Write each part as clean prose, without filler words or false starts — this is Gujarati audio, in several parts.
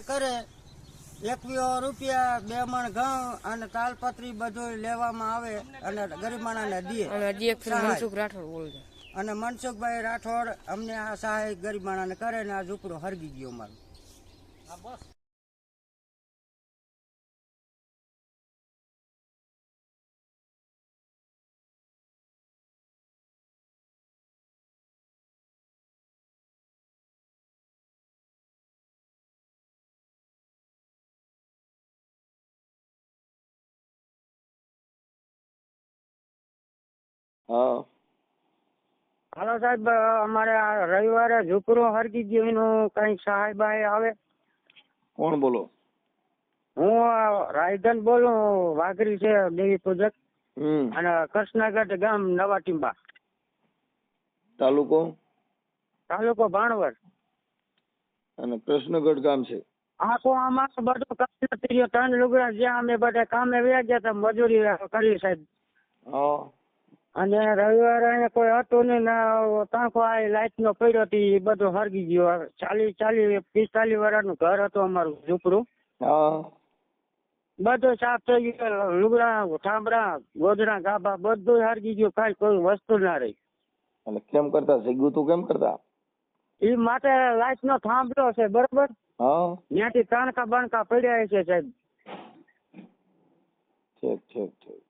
કરે 21 રૂપિયા 2 મણ ઘઉં અને તાલપત્રી બધું લેવામાં આવે અને ગરીબ માણસને દે. મનસુખ રાઠોડ બોલશે અને મનસુખભાઈ રાઠોડ અમને આ સહાય ગરીબ માણસને કરે ને આ ઝૂંપડું હરગી ગયો મારું. હા હાલો સાહેબ, અમારે આ રવિવારે ઝૂંપડું હરગી ગયું એનું કઈ સહાય બાય આવે? કોણ બોલો? હું રાયધન બોલું, વાઘરી છે દેવી પૂજક અને કૃષ્ણગઢ ગામ નવા ટીંબા, તાલુકો તાલુકો ભાણવર અને કૃષ્ણગઢ ગામ છે. આખો આમાં બધું કૃષ્ણ 3 લુગડા જ્યાં અમે બધા કામે વ્યા ગયા હતા મજૂરી કરી સાહેબ. હા અને રવિવારે અહીંયા કોઈ હતું નહીં ને તાંખો આ લાઈટ નો પડ્યો હતી એ બધું હરગી ગયો. 45 વર્ષનું ઘર હતું અમારું ઝૂંપડું. હા બધું સાફ થઈ ગયું, લુગડા ઠામડા ગોદડા ગાભા બધું હરગી ગયું, કાંઈ કોઈ વસ્તુ ના રહી. અને કેમ કરતા સીગું તું કેમ કરતા? એ માટે લાઈટ નો થાંભલો છે બરોબર, હા ત્યાંથી તાણકા બાણકા પડ્યા છે સાહેબ. ઠીક ઠીક ઠીક.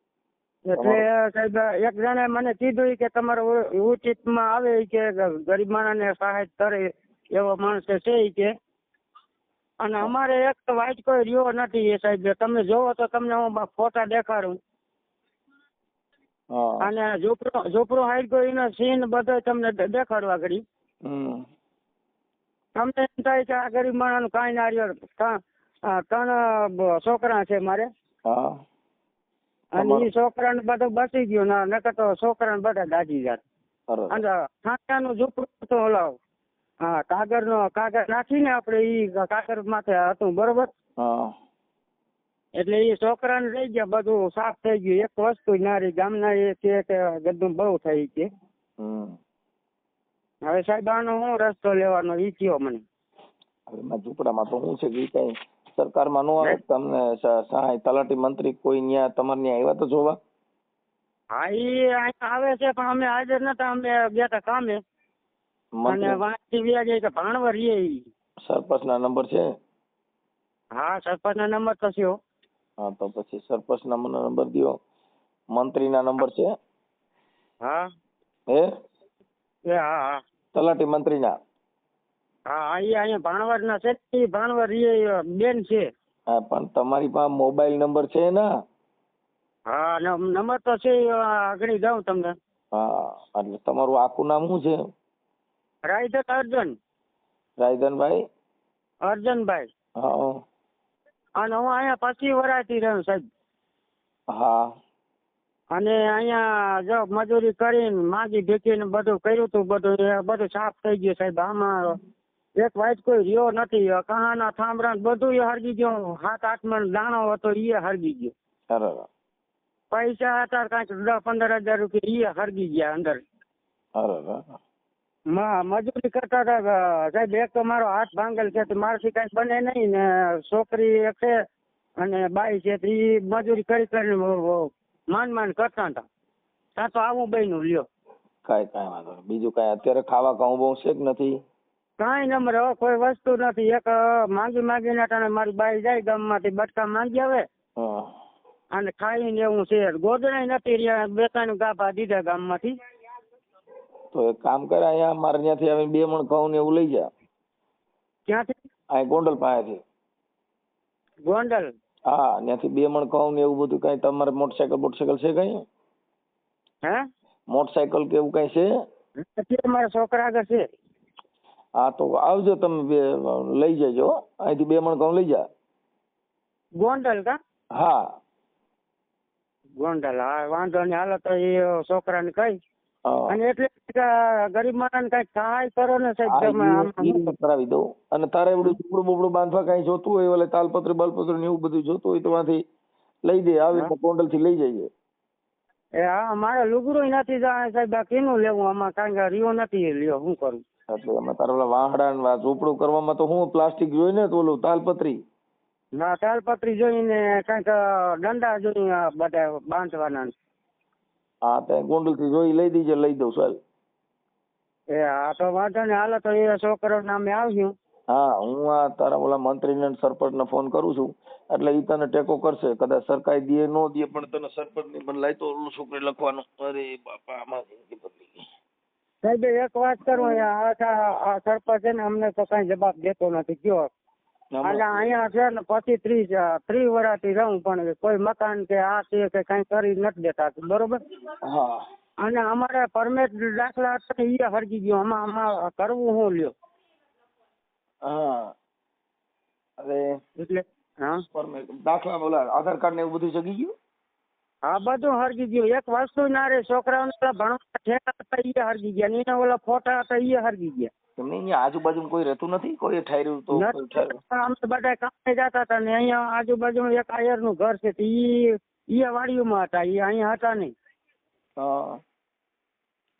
એટલે સાહેબ એક જણે મને કીધું કે તમારે ઉચિતમાં આવે કે ગરીબ માણસને સહાય કરે એવો માણસ છે કે. અને અમારે એક તો વાઇટ કોઈ રહ્યો નથી એ સાહેબ, તમે જોવો તો તમને હું ફોટા દેખાડું. હા અને ઝૂંપડું હાઈટ ગયો એનો સીન બધો તમને દેખાડવા ઘડી. તમને એમ થાય કે આ ગરીબ માણસનું કાંઈ ના રહ્યો. 3 છોકરા છે મારે હા અને એ છોકરાને બધું બચી ગયું ને નકર તો છોકરાને બધા દાજી જાત. અને ખાંચાનું ઝૂંપડું તો ઓલા કાગળ નાખીને આપણે ઈ કાગળ માથે હતું બરોબર. હા એટલે એ છોકરાને રહી ગયા, બધું સાફ થઈ ગયું, એક વસ્તુ ના રહી. ગામના એ કે ગદ્દું બહુ થઈ કે. હવે સાહેબ આનો હું રસ્તો લેવાનો ઈ કયો મને. હવે ઝૂંપડામાં તો શું છે કે કઈ સરકારમાં નો આવે તમને સહાય? તલાટી મંત્રી કોઈ ન્યા તમારે ન્યા આવ્યા તો જોવા? હા ઈ અહીંયા આવે છે પણ અમે હાજર નતા, અમે ગયા તા કામે. અને વાંચી વ્યા જાય કે ભાણવર રે ઈ. સરપંચ ના નંબર છે? હા સરપંચ ના નંબર તો છે. હા તો પછી સરપંચ ના મને નંબર દયો. મંત્રી ના નંબર છે? હા હે હા હા તલાટી મંત્રી ના? હા અહીંયા ભાણવર ના છે, ભાણવર બેન છે. હા પણ તમારી પાસે મોબાઈલ નંબર છે ને? હા નંબર તો છે, આગળ જાઉં તમને. હા એટલે તમારું આખું નામ શું છે? રાયધન અર્જન. રાયધનભાઈ અર્જનભાઈ. હા અને હું અહીંયા 25 વર્ષથી રહ્યો સાહેબ. હા અને અહીંયા જો મજૂરી કરીને માગી ભેગીને બધું કર્યું હતું, બધું સાફ થઈ ગયું સાહેબ. આમાં એક વાઇટ કોઈ રહ્યો નથી. કહાના થાંભલા બધું હરગી ગયું. 7-8 મણ દાણો હતો એ હરગી ગયો. બરાબર. પૈસા હતા કાંઈક 10-15 હજાર રૂપિયા એ હરગી ગયા અંદર. બરાબર. મજૂરી કરતા હતા સાહેબ. એક તો મારો હાથ ભાંગેલ છે તો મારાથી કાંઈ બને નહીં ને. છોકરી એક છે અને બાઈ છે તો એ મજૂરી કરીને માન કરતા હતા. ત્યાં તો આવું બન્યું લ્યો. કાંઈ વાંધો નહીં. બીજું કાંઈ અત્યારે ખાવા ઘઉં બહુ છે કે નથી? કાંઈ નંબર હવે કોઈ વસ્તુ નથી. એક માગીને અટાણે મારી બાઈ જાય ગામમાંથી બટકા માંગી આવે અને ખાઈને એવું છે. ગોદડા નથી રહ્યા, 2-3 ગાભા દીધા ગામમાંથી. તો એક કામ કરે, અહીંયા મારે ત્યાંથી આવીને 2 મણ ઘઉં ને એવું લઈ જા. ક્યાંથી? અહીં ગોંડલ પાસેથી. ગોંડલ? હા ત્યાંથી 2 મણ ઘઉં ને એવું બધું. કઈ તમારે મોટરસાયકલ છે કઈ? હે મોટરસાયકલ કે એવું કઈ છે? મારા છોકરા આગળ છે. હા તો આવજો તમે, લઈ જજો. અહીંથી 2 મણ ઘઉં લઈ જા. ગોંડલ કા? હા ગોંડલ. હા વાંધો નહીં, હાલો તો એ છોકરાને કહી. અને એટલે ગરીબ માણસ કઈક સહાય કરો ને સાહેબ. કરાવી દઉં. અને તારે એવડું ઝૂંપડું બોપડું બાંધવા કઈ જોતું હોય, ઓલે તાલપત્ર બાલપત્ર ને એવું બધું જોતું હોય તો ત્યાંથી લઈ દે. આવી ગોંડલ થી લઈ જઈએ. હા મારે લુગડું નથી જાય સાહેબ. કેનું લેવું આમાં? કારણ કે રીઓ નથી લ્યો, શું કરું? એટલે એમાં તારા ઓલા વાહડા ને ઝૂંપડું કરવામાં તો હું પ્લાસ્ટિક જોઈ ને તો ઓલું તાલપત્રી. ના તાલપત્રી જોઈને કંઈક દંડા જોઈને બધા બાંધવાના. હા તે ગોંડલ થી જોઈ લઈ દીજે, લઈ દઉં ચાલ. એ હા તો વાંધો ને, હાલો તો એ છોકરો નામે આવ્યું. હા હું આ તારા ઓલા મંત્રી ને સરપંચ ને ફોન કરું છું એટલે ઈ તને ટેકો કરશે. કદાચ સરકાર દે નો દે પણ તને સરપંચ ની મને લાય તો ઓલું છોકરી લખવાનું. અરે બાપા આમાં જિંદગી બદલી ગઈ. સાહેબ એક વાત કરું, આ સરપંચ છે ને અમને તો કઈ જવાબ દેતો નથી કયો. એટલે અહીંયા છે ને 25-30 વર્ષથી રહું પણ કોઈ મકાન કે આ તે કે કઈ કરી નથી દેતા, બરોબર. હા અને અમારે પરમિટ દાખલા એ હરગી ગયો. આમાં કરવું શું લ્યો? હા અરે એટલે હા દાખલા બોલા આધાર કાર્ડ ને એવું બધું જગી ગયું. હા બધું હરગી ગયું. એક વસ્તુ ના રે, છોકરાઓને ભણવા ઠેકા હતા એ હરગી ગયા, એના ઓલા ફોટા હતા એ હરગી ગયા. તમને અહીંયા આજુબાજુ કોઈ રહેતું નથી? કોઈ ઠાર્યું તો અમે બધા કામે જતા હતા ને અહીંયા આજુબાજુ એક આયર નું ઘર છે ઈ વાડીઓમાં હતા, એ અહીંયા હતા નહીં. હા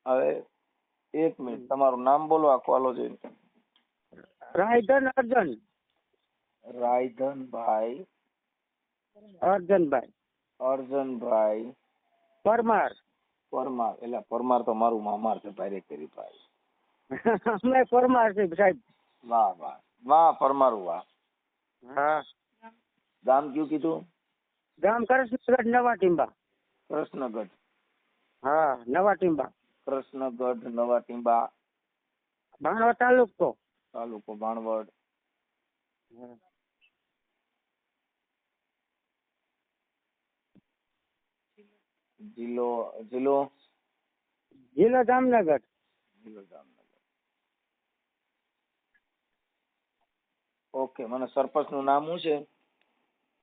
હવે એક મિનિટ તમારું નામ બોલો આખો હાલો જઈને. રાયધન અર્જન. રાયધનભાઈ અર્જનભાઈ અર્જનભાઈ પરમાર. પરમાર. એટલે પરમાર તો મારું મામાર છે ભાઈ કરી ભાઈ. અમે પરમાર છે સાહેબ. વાહ વાહ વાહ પરમારું વાહ. હા ગામ કયું કીધું? ગામ કૃષ્ણગઢ નવા ટીંબા. કૃષ્ણગઢ. હા નવા ટીંબા. કૃષ્ણગઢ નવા ટીંબા. ભાણવડ તાલુકો. તાલુકો ભાણવડ. જિલ્લો જિલ્લો જિલ્લો જામનગર. જિલ્લો જામનગર. ઓકે મને સરપંચ નું નામ શું છે?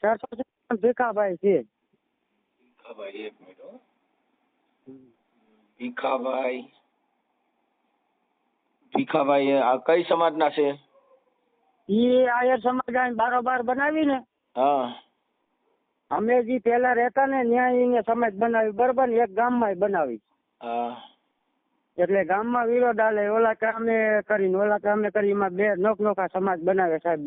સરપંચ ભીખાભાઈ છે. ભીખાભાઈ એક મિનિટ હો. ભીખાભાઈ. ભીખાભાઈ આ કઈ સમાજ ના છે? ઈ આયર સમાજ આ બારોબાર બનાવી ને. હા અમે જે પેલા રહેતા ને ત્યાં એને સમાજ બનાવી, બરોબર ને, એક ગામમાં બનાવી. હા એટલે ગામમાં વિરોધ આલે, ઓલા કામે કરીને ઓલા કામે કરી, એમાં બે નોખા સમાજ બનાવે સાહેબ.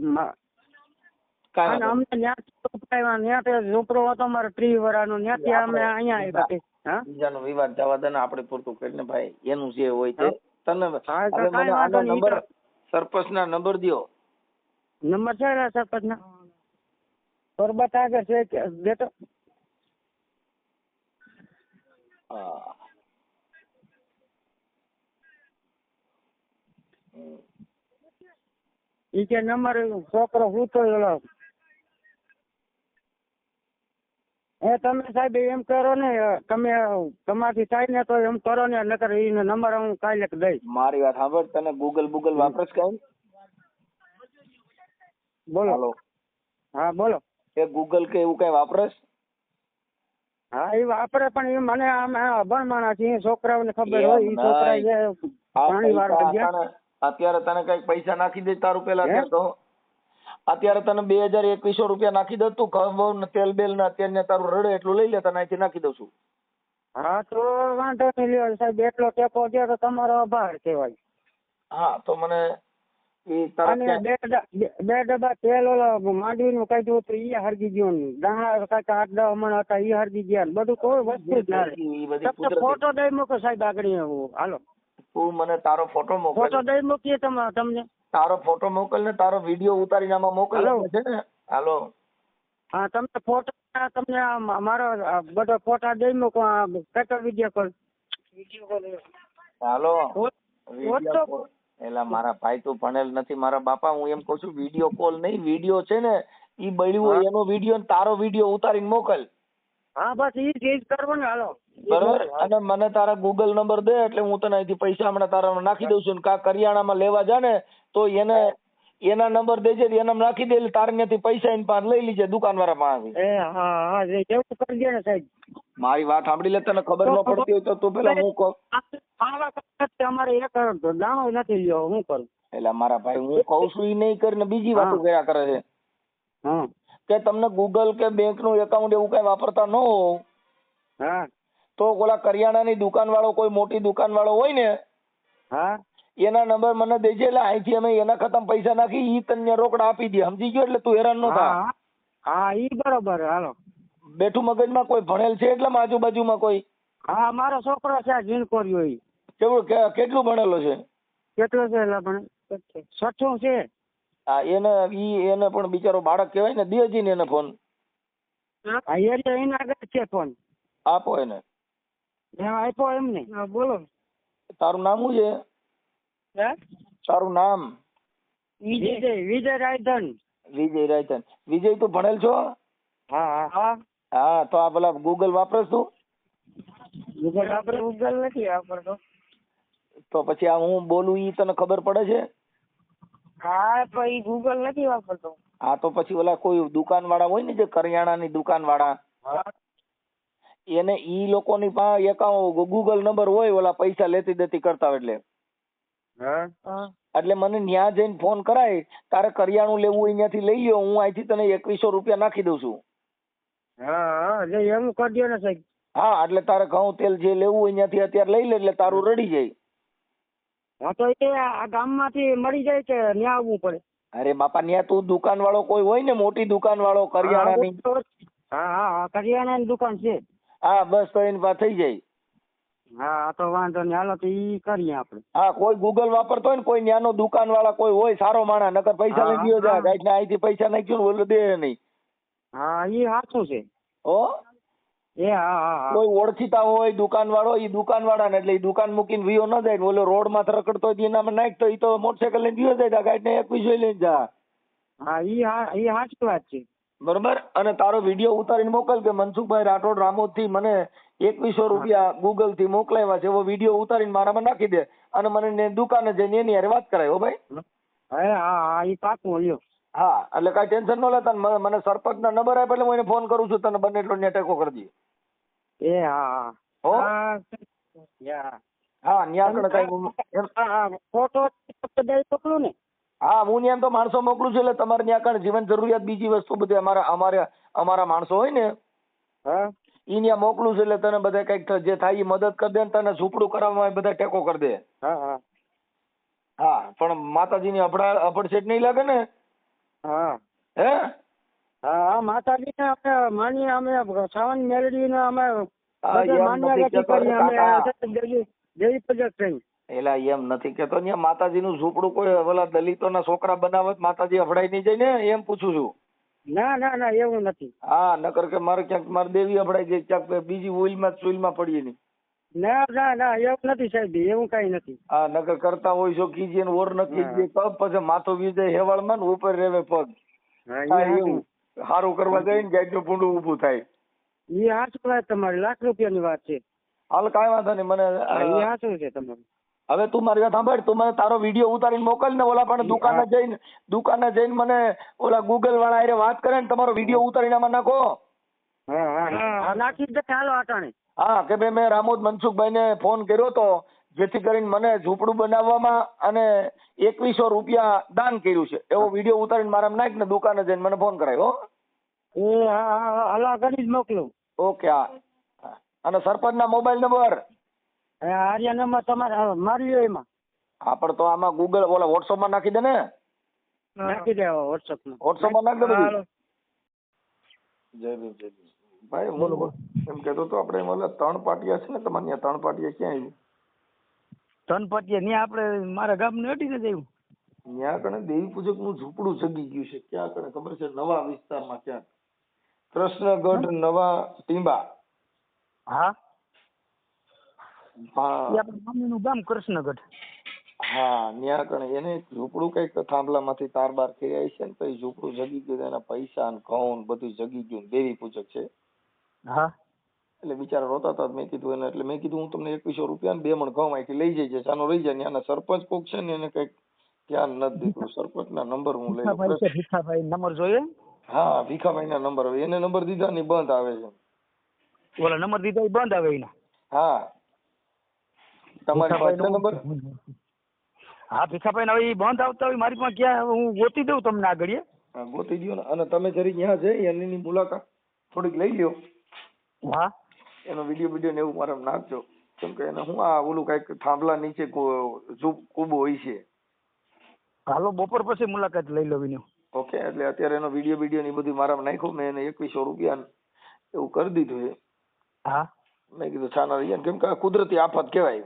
અને અમને ત્યાં ઝૂંપડો હતો મારો 30 વર્ષનો, ત્યાંથી અમે અહીંયા આવ્યા. બીજાનો વિવાદ જવા દે ને, આપણે પૂરતું કરીને ભાઈ એનું જે હોય તે તને હવે મને આનો નંબર સરપંચ ના નંબર દ્યો. નંબર છે સરપંચ ના? પરબત આગળ છે બેટો. હા ઈ કે નંબર છોકરો હું તો તમે સાહેબ એમ કરો ને, તમે તમારથી થાય ને તો એમ કરો ને, નકર એને નંબર હું કાલે દઈશ. મારી વાત સાંભળ, તને ગૂગલ વાપરસ કઈ? બોલો. હા બોલો. એ ગૂગલ કે એવું કઈ વાપરસ? હા એ વાપરે પણ એ મને આમ અભણ માણસ છે, છોકરાઓને ખબર હોય. એ છોકરા પાણી વાળવા ગયા. અત્યારે તને કઈક પૈસા નાખી દે તારું પેલા તો અત્યારે તને 2021 રૂપિયા નાખી દઉં, તું ઘઉં તેલ બેલ ને અત્યારે તારું રડે એટલું લઈ લે, તને અહીંથી નાખી દઉં છું. હા તો વાંધો નહીં લ્યો સાહેબ, એટલો ટેકો દે તો તમારો આભાર કહેવાય. હા તો મને બે ડબ્બા તેલ ઓલા માંડવીનું કાઢ્યું હતું એ હરગી ગયું, દાણા કઈક 8-10 મણ હતા એ હરગી ગયા, બધું કોઈ વસ્તુ જ ના રહે. ફોટો દઈ મૂકો સાહેબ આગળ. હાલો તું મને તારો ફોટો મોકલ. ફોટો દઈ મૂકીએ તમને. તારો ફોટો મોકલ ને તારો વિડીયો ઉતારીને આમાં મોકલ છે ને. હાલો હા તમને ફોટો, તમને મારો બધો ફોટા દઈ મૂકો. કેટલો વિડીયો કોલ? હાલો એલા મારા ભાઈ તું ભણેલ નથી મારા બાપા, હું એમ કઉ છું વિડીયો કોલ નહીં, વિડીયો છે ને ઈ બળ્યું હોય એનો વિડીયો ને તારો વિડીયો ઉતારીને મોકલ. હા બસ ઈ જ કરવો ને. હાલો બરોબર. અને મને તારા ગૂગલ નંબર દે એટલે હું તને અહીંથી પૈસા હમણાં તારા નાખી દઉં છું. કા કરિયાણામાં લેવા જા ને તો એના નંબર દેજે, એના નાખી દે એટલે તારે ત્યાંથી પૈસા એની પાસે લઈ લીજે દુકાન વાળા પાસે. હા એવું કરી દે ને સાહેબ. મારી વાત સાંભળી લે, તને ખબર ન પડતી હોય તો તું પેલા હું કહું. અમારે એક દાણો નથી લ્યો, હું કરું? એટલે મારા ભાઈ હું કઉ છું ઈ નહીં કરીને બીજી વાતો કર્યા કરે છે. કે તમને ગૂગલ કે બેંક નું એકાઉન્ટ એવું કઈ વાપરતા ન હોવ તો ઓલા કરિયાણાની દુકાન વાળો કોઈ મોટી દુકાન વાળો હોય ને એના નંબર મને દેજે એટલે અહીંથી અમે એના ખાતામાં પૈસા નાખી ઈ તને રોકડા આપી દે, સમજી ગયો? એટલે તું હેરાન ન થા. હા હા ઈ બરોબર. હાલો. બેઠું મગજમાં કોઈ ભણેલ છે એટલે આજુબાજુમાં કોઈ? હા મારો છોકરો છે જીણકોર્યો ઈ. કેવું કેટલું ભણેલો છે? કેટલો છે એલા પણ? 6 છે. હા એને પણ બિચારો બાળક કહેવાય ને, દેજી ને એને ફોન. હા એના આગળ છે ફોન. આપો એને. આપ્યો એમને. બોલો. તારું નામ શું છે? હે? તારું નામ? વિજય રાયધન. વિજય રાયધન. વિજય તું ભણેલ છો? હા હા. હા તો આ પેલા ગૂગલ વાપરે તું? ગૂગલ નથી વાપરતો. તો પછી આ હું બોલું ઈ તને ખબર પડે છે? હા પણ ઈ ગૂગલ નથી વાપરતો. હા તો પછી ઓલા કોઈ દુકાન વાળા હોય ને, જે કરિયાણાની દુકાન વાળા, એને ઈ લોકોની પાસે એકાઉન્ટ ગૂગલ નંબર હોય, ઓલા પૈસા લેતી દેતી કરતા હોય એટલે મને ન્યા જઈને ફોન કરાય, તારે કરિયાણું લેવું હોય ત્યાંથી લઈ લ્યો, હું અહીંથી તને 2100 રૂપિયા નાખી દઉં છું. હા એમ કરી દો ને સાહેબ. હા એટલે તારે ઘઉં તેલ જે લેવું હોય ત્યાંથી અત્યારે લઈ લે એટલે તારું રડી જાય. હા તો એ આ ગામમાંથી મળી જાય કે ન્યા આવવું પડે? અરે બાપા, ન્યા તું દુકાન વાળો કોઈ હોય ને, મોટી દુકાન વાળો કરિયાણાની. હા કરિયાણાની દુકાન છે. હા બસ તો એની પાસે થઈ જાય. હા તો વાંધો નહીં. હાલો તો ઈ કરીએ આપણે. હા કોઈ ગૂગલ વાપરતો હોય ને, કોઈ ન્યાનો દુકાન વાળા કોઈ હોય સારો માણસ, નકર પૈસા લઈ ગયો જાય ગાઈડ ને અહીંથી પૈસા નાખ્યું ને ઓલો દે નહીં. હા ઈ સાચું છે. હો હા. કોઈ ઓળખીતા હોય દુકાન વાળો, ઈ દુકાન વાળા ને એટલે ઈ દુકાન મૂકીને વિયો ન જાય ને, ઓલો રોડ માં રખડતો હોય એનામાં નાખતો, ઈ તો મોટરસાયકલ લઈને વિયો જાય, ગાઈડ ને 2100 લઈને જા. હા ઈ સાચી વાત છે. બરોબર. અને તારો વિડીયો ઉતારીને મોકલ કે મનસુખભાઈ રાઠોડ રામોદ થી મને 2100 રૂપિયા ગૂગલ થી મોકલાવ્યા છે, એવો વિડીયો ઉતારીને મારામાં નાખી દે અને મને દુકાને જઈને એની હારે વાત કરાય. હો ભાઈ. હા ઈ પાકું લ્યો. હા એટલે કઈ ટેન્શન ન લેતા. મને સરપંચ ના નંબર આપે એટલે હું એને ફોન કરું છું, તને બને એટલો ટેકો કરી દે. હા. હો હા ન્યા કઈ ફોટો મોકલું ને? હા હું ત્યાં તો માણસો મોકલું છું, એટલે તમારે ત્યાં કણ જીવન જરૂરિયાત બીજી વસ્તુ બધી અમારા માણસો હોય ને, ઈ ત્યાં મોકલું છું, એટલે તને બધા કઈક જે થાય એ મદદ કરી દે ને, તને ઝૂંપડું કરાવવામાં બધા ટેકો કરી દે. હા પણ માતાજીની અફડસેટ નહીં લાગે ને? હે? હા માતાજી ને અમે માનીએ, અમે શ્રાવણ મેલડી ને અમે દેવી પૂજક થઈ. એલા એમ નથી કેતો, ત્યાં માતાજીનું ઝૂંપડું કોઈ ઓલા દલિતોના છોકરા બનાવત માતાજી અફડાઈ નહીં જાય ને, એમ પૂછું છું. ના એવું નથી. હા નકર કે મારે ક્યાંક મારી દેવી અફડાઈ જાય, ક્યાંક બીજી ઓઇલમાં સુઈલમાં પડીએ નહીં. ના એવું નથી સાહેબ, એવું કઈ નથી. હા નકર કરતા હોય છો કીજીએ ઓર નક્કી પગ પછી માથું વિજય હેવાળમાં ને ઉપર રેવે પગ. એવું સારું કરવા જાય ને ગાઈડ નું ભૂંડું ઉભું થાય. એ સાચું વાત તમારી, ₹1,00,000 ની વાત છે. હાલ કાંઈ વાંધો નહીં. મને સાચું છે તમારું. હવે તું મારી વાત સાંભળ, તું મને તારો વિડીયો ઉતારીને મોકલ ને, ઓલા પણ દુકાને જઈને મને ઓલા ગૂગલ વાળા હારે વાત કરે ને, તમારો વિડીયો ઉતારીને આમાં નાખો. નાખી દે. હાલો અટાણે. હા કે ભાઈ મેં રામોદ મનસુખભાઈ ને ફોન કર્યો તો, જેથી કરીને મને ઝૂંપડું બનાવવામાં અને 2100 રૂપિયા દાન કર્યું છે, એવો વિડીયો ઉતારીને મારામાં નાખ ને, દુકાને જઈને મને ફોન કરાય. હાલો આગળ જ મોકલું. ઓકે. હા અને સરપંચ ના મોબાઈલ નંબર આર્યા નંબર તમારે મારી એમાં. હા પણ તો આમાં ગૂગલ ઓલા વોટ્સઅપ માં નાખી દે ને. નાખી દે વોટ્સઅપ માં નાખી દે બધું. જય ભાઈ હું એમ કેતો તો, આપણે ઓલા 3 પાટિયા છે ને તમારે ત્યાં, 3 પાટિયા ક્યાં આવ્યું? 3 પાટિયા ત્યાં આપણે મારા ગામ ને હટી ને જયું. ત્યાં કણે દેવી પૂજક નું ઝૂંપડું જગી ગયું છે. ક્યાં કણે ખબર છે? નવા વિસ્તારમાં ક્યાંક કૃષ્ણગઢ નવા ટીંબા. હા નું ગામ કૃષ્ણગઢ. હા ત્યાં કણે એને ઝૂંપડું કઈક થાંભલામાંથી તાર બાર ખેરાય છે ને, તો એ ઝૂંપડું જગી ગયું, એના પૈસા ને ઘઉં બધું જગી ગયું. દેવી પૂજક છે. હા એટલે બિચારા રોતા હતા. મેં કીધું એને, એટલે મેં કીધું હું તમને 2100 રૂપિયા 2 મણ ઘઉં અહીંથી લઈ જઈએ, ચાનો રહી જાય. ત્યાંના સરપંચ કોક છે ને, એને કઈક ધ્યાન નથી દીધું. સરપંચ ના નંબર હું લઈ લઉં. ભીખાભાઈ નંબર જોઈએ? હા ભીખાભાઈ ના નંબર આવે. એને નંબર દીધા ને બંધ આવે છે. ઓલા નંબર દીધા બંધ આવે એના? હા તમારી પાસે નંબર? હા ભીખાભાઈ ના હવે બંધ આવતા હોય મારી પાસે, ક્યાં હું ગોતી દઉં તમને આગળ. હા ગોતી દો ને. અને તમે જરી ત્યાં જઈ એની મુલાકાત થોડીક લઈ લ્યો. હા એનો વિડીયો ને એવું મારે નાખજો. કેમ કે એને હું આ ઓલું કઈક થાંભલા નીચે કૂબો હોય છે. હાલો બપોર પછી મુલાકાત લઈ લો વિનો. ઓકે, એટલે અત્યારે એનો વિડીયો ને બધું મારામાં નાખ્યું. મેં એને 2100 રૂપિયા એવું કરી દીધું છે. હા મેં કીધું છાના રહીએ કેમ કે આ કુદરતી આફત કહેવાય.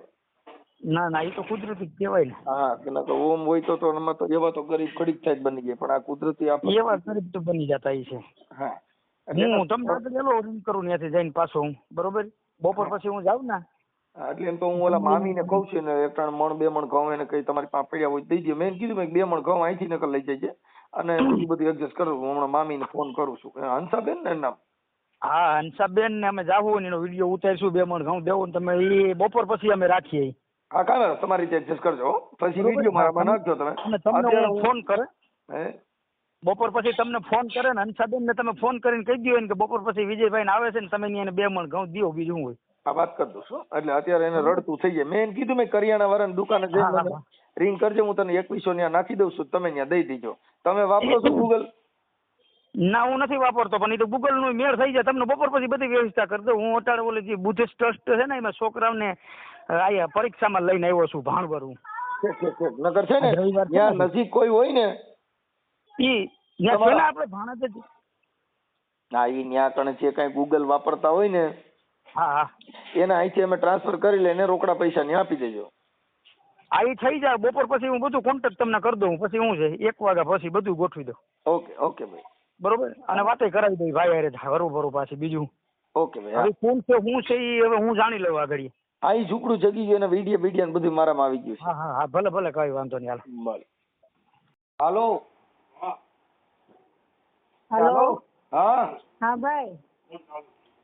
ના ના એ તો કુદરતી કહેવાય ને. હા કે ના તો ઓમ હોય તો એમાં તો એવા તો ગરીબ ઘડીક થાય જ બની જાય, પણ આ કુદરતી આફત એવા ગરીબ તો બની જતા છે. હા હું તમને આગળ એલો રિંગ કરું ત્યાંથી જઈને પાછો હું બરોબર બપોર પછી હું જાઉં ને. એટલે એમ તો હું ઓલા મામીને કહું છું ને 1 મણ 2 મણ ઘઉં એને કઈ તમારી પાસે પડ્યા હોય દઈ દે. મેં કીધું મેં 2 મણ ઘઉં અહીંથી નકલ લઈ જાય અને બધું એડજસ્ટ કરું. હું હમણાં મામીને ફોન કરું છું. હંસાબેન ને નામ? હા હંસાબેન ને અમે જાવું ને એનો વિડીયો ઉતારીશું 2 મણ ઘઉં દેવું તમે એ બપોર પછી અમે રાખીએ. હા કાંઈ તમારી રીતે એડજસ્ટ કરજો પછી વિડીયો મારામાં નાખજો તમે. અને તમને ફોન કરે હે બપોર પછી તમને ફોન કરે ને હંસાબેન ને તમે ફોન કરીને કહી દો કે બપોર પછી વિજયભાઈ ને આવે છે ને તમે એને 2 મણ ઘઉં દો બીજું હોય. આ વાત કરી દઉં છું એટલે અત્યારે એને રડતું થઈ જાય. મેં એને કીધું મેં કરિયાણા વાળાની દુકાને જઈને રિંગ કરજો, હું તને 2100 ત્યાં નાખી દઉં છું, તમે ત્યાં દઈ દેજો. તમે વાપરો છો ગૂગલ? ના હું નથી વાપરતો, પણ એ તો ગૂગલ નું મેળ થઈ જાય. તમને બપોર પછી બધી વ્યવસ્થા કરી દઉં. હું અત્યારે ઓલી જે બુદ્ધિસ્ટ ટ્રસ્ટ છે ને એમાં છોકરાઓને આયા પરીક્ષામાં લઈને આવ્યો છું ભાણવર હું. નગર છે ને ત્યાં નજીક કોઈ હોય ને ઈ ત્યાં છે ને આપણે ભાણજ જ. હા ઈ ત્યાં કણે જે કઈ ગૂગલ વાપરતા હોય ને હા હા એના અહીંથી અમે ટ્રાન્સફર કરી લઈને રોકડા પૈસા ને આપી દેજો. આ ઈ થઈ જાય બપોર પછી હું બધું કોન્ટેક્ટ તમને કરી દઉં. પછી હું છે 1 વાગ્યા પછી બધું ગોઠવી દઉં. ઓકે ઓકે ભાઈ બરોબર અને વાતે કરાવી દઈ ભાઈ અરે હરું ભરું પાછી બીજું. ઓકે ભાઈ. હવે કોણ છે હું છે એ હવે હું જાણી લઉં આગળ. આ ઈ ઝૂકડું જગી ગયું અને વિડીયો ને બધું મારામાં આવી ગયું છે. હા હા હા ભલે ભલે કઈ વાંધો નહીં. ભલે. હાલો હેલો. હા હા ભાઈ.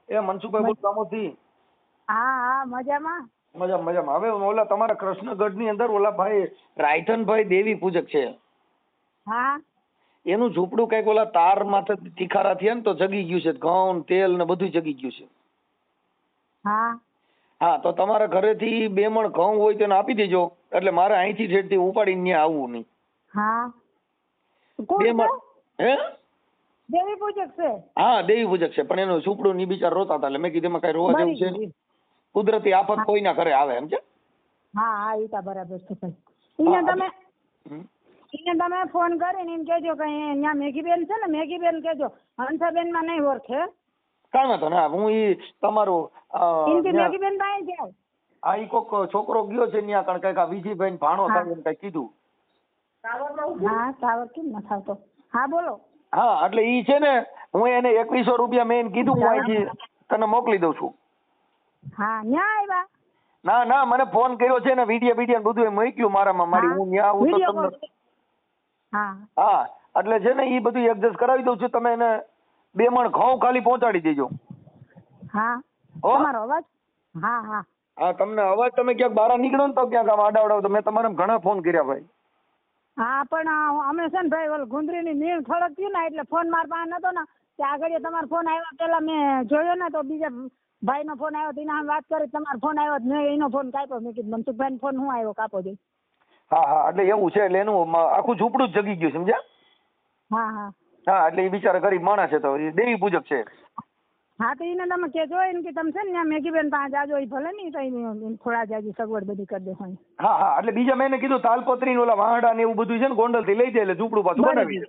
એ મનસુખભાઈ બોલ કામોથી. હા હા મજામાં. મજામાં. હવે ઓલા તમારા કૃષ્ણગઢ ની અંદર ઓલા ભાઈ રાયથનભાઈ દેવી પૂજક છે. હા એનું ઝૂંપડું કઈક ઓલા તાર માથે તીખારા થયા ને તો જગી ગયું છે. ઘઉં તેલ ને બધું જગી ગયું છે. હા હા તો તમારા ઘરેથી 2 મણ ઘઉં હોય તો એને આપી દેજો એટલે મારે અહીંથી છેડથી ઉપાડીને ત્યાં આવવું નહીં. હા 2 કોણ મણ. છે? હે દેવી પૂજક છે. હા દેવી પૂજક છે, પણ એનું ઝૂંપડું ની બિચાર રોતા હતા એટલે મેં કીધું એમાં કઈ રોવા જેવું છે નહીં. કુદરતી આફત કોઈના ઘરે આવે એમ છે. હા હા ઈ તો બરાબર છે ભાઈ. એને તમે ફોન કરીને એમ કહેજો કે અહીંયા મેઘીબેન છે ને મેઘીબેન કહેજો હંસાબેન માં નહીં ઓળખે. કાંઈ વાંધો ના. હું ઈ તમારું એમથી મેઘીબેન પાસે જાવ. આ ઈ કોક છોકરો ગયો છે ત્યાં કણ કઈક આ વિજયભાઈ ને ભાણો થાય એમ કઈ કીધું. હા સાવર કેમ ન થાવતો. હા બોલો. હા એટલે ઈ છે ને હું એને 2100 રૂપિયા મેં એને કીધું હું અહીંથી તને મોકલી દઉં છું. હા ન્યા આવ્યા. ના ના મને ફોન કર્યો છે ને વિડીયો બધું એ મોકલ્યું મારામાં. મારી હું ત્યાં આવું તો તમને. હા હા એટલે છે ને ઈ બધું એડજસ્ટ કરાવી દઉં છું. તમે એને 2 મણ ઘઉં ખાલી પહોંચાડી દેજો. હા હો તમારો અવાજ. હા હા હા તમને અવાજ તમે ક્યાંક બહાર નીકળો ને તો ક્યાંક આમ આડાવડાવ તો મેં તમારે ઘણા ફોન કર્યા ભાઈ. હા પણ અમે છે ને ભાઈ ઓલ ગુંદરીની નીણ થળકતી ને એટલે ફોન મારા પાસે નતો ને તે આગળ તમારો ફોન આવ્યો પેલા મેં જોયો ને તો બીજા ભાઈ નો ફોન આવ્યો તો એના વાત કરી તમારો ફોન આવ્યો મેં એનો ફોન કાપ્યો. મેં કીધું મનસુખભાઈ ફોન હું આવ્યો કાપો દે. હા હા એટલે એવું છે એટલે એનું આખું ઝૂંપડું જ જગી ગયું સમજ્યા. હા હા હા એટલે એ બિચારા ગરીબ માણસ છે તો એ દેવી પૂજક છે. હા તો એને તમે કહેજો એને કે તમે છે ને ત્યાં મેઘીબેન પાસે જાજો એ ભલે નહીં તો એને થોડા જાજી સગવડ બધી કરી દેશો. હા હા એટલે બીજા મેં એને કીધું તાલપત્રી ઓલા વાહડા ને એવું બધું છે ને ગોંડલ થી લઈ જાય એટલે ઝૂંપડું પાછું બનાવી દે.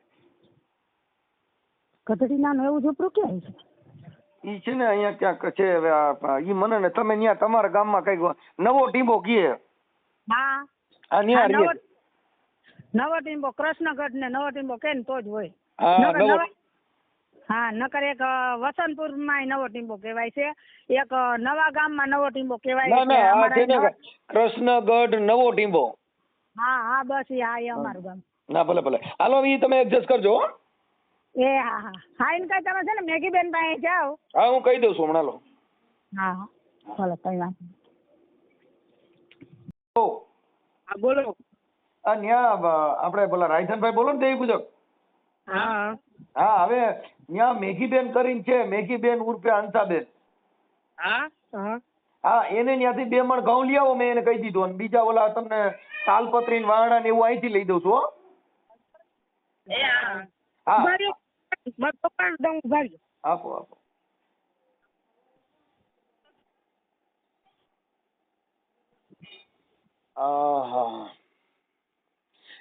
ગધડી નાનું એવું ઝૂંપડું ક્યાં છે? ઈ છે ને અહીંયા ક્યાંક છે. હવે ઈ મને ને તમે ત્યાં તમારા ગામમાં કઈક નવો ટીંબો કીએ. હા આ ન્યા રહીએ. નવો ટીંબો કૃષ્ણગઢ ને નવો ટીંબો કે ને તો જ હોય. હા નવો. હા નકર એક વસંતપુર માં નવો ટીંબો કહેવાય છે. એક નવા ગામમાં નવો ટીંબો કહેવાય. ના ના આ છે ને કૃષ્ણગઢ નવો ટીંબો. હા હા બસ હા એ અમારું ગામ. ના ભલે ભલે હાલો ઈ તમે એડજસ્ટ કરજો. એ હા હા હા એને કઈ તમે છે ને મેઘીબેન પાસે જાઓ. હા હું કહી દઉં છું હમણાં લો. હા હા ભલે કઈ વાત હા બોલો. આ ન્યા આપણે પેલા રાયધનભાઈ બોલો ને દેવી પૂજક. હા હા હવે ત્યાં મેઘીબેન કરીને છે. મેઘીબેન ઉર્ફે હંસાબેન. હા હા હા એને ત્યાંથી 2 મણ ઘઉં લઈ આવો મેં એને કહી દીધું. અને બીજા ઓલા તમને તાલપત્રી ને વાહડા ને એવું અહીંથી લઈ દઉં છું. હા આપો આપો. આહા.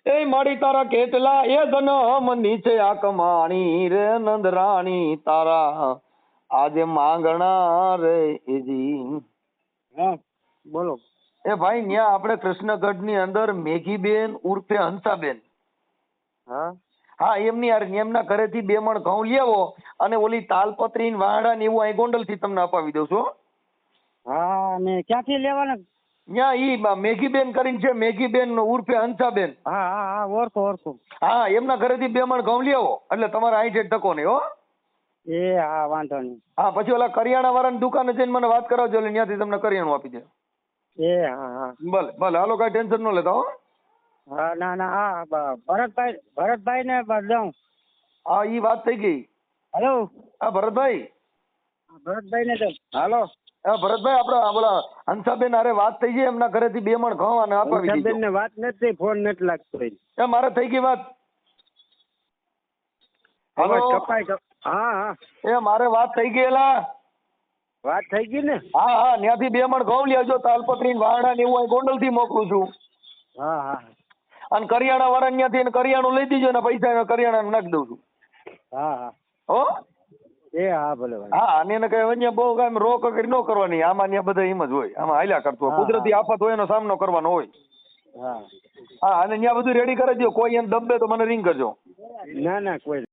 એ મારી તારા કેટલા એ જન્મ નીચે આ કમાણી રે નંદરાણી તારા આજે માંગણા રે એજી. હા બોલો. એ ભાઈ ન્યા આપણે કૃષ્ણગઢ ની અંદર મેઘીબેન ઉર્ફે હંસાબેન, હા હા એમની એમના ઘરેથી 2 મણ ઘઉં લેવો અને ઓલી તાલપત્રી ને વાહડા ને એવું અહીં ગોંડલ થી તમને અપાવી દઉં છું. હા ને ક્યાંથી લેવાના? ન્યા ઈ મેઘીબેન કરીને છે, મેઘીબેન ઉર્ફે હંસાબેન. હા હા હા ઓળખો. હા એમના ઘરેથી 2 મણ ઘઉં લેવો એટલે તમારે અહીં જ ટકો નહીં હો. એ હા વાંધો નહીં. હા પછી ઓલા કરિયાણા વાળાની દુકાને જઈને મને વાત કરાવજો એટલે ત્યાંથી તમને કરિયાણું આપી દે. એ હા હા ભલે હાલો કાંઈ ટેન્શન ન લેતા હો. હા ના હા ભરતભાઈ ને દઉં. હા ઈ વાત થઈ ગઈ. હેલો હા ભરતભાઈ. ભરતભાઈ ને દઉં. હાલો હા ભરતભાઈ આપડે બોલા હંસાબેન હારે વાત થઈ ગઈ, એમના ઘરેથી 2 મણ ઘઉં અને અપાવી દીધો. બેન ને વાત નથી, ફોન નથી લાગતો. એ મારે થઈ ગઈ વાત. હાલો કપાય. હા હા એ મારે વાત થઈ ગઈ એલા. વાત થઈ ગઈ ને. હા હા ત્યાંથી 2 મણ ઘઉં લેજો, તાલપત્રી વાહડા ને એવું અહીં ગોંડલ થી મોકલું છું. હા હા અને કરિયાણા વાળા ત્યાંથી કરિયાણું લઈ દીજો ને પૈસા કરિયાણા નાખી દઉં છું. હા હા હો એ હા ભલે ભલે. હા અને એને કઈ અહીંયા બહુ કાંઈ રોક કરી ન કરવાની, આમાં ત્યાં બધા એમ જ હોય, આમાં હાલ્યા કરતો હોય. હા, કુદરતી આફત હોય એનો સામનો કરવાનો હોય. હા હા અને ત્યાં બધું રેડી કરી દો, કોઈ એને દબે તો મને રિંગ કરજો. ના કોઈ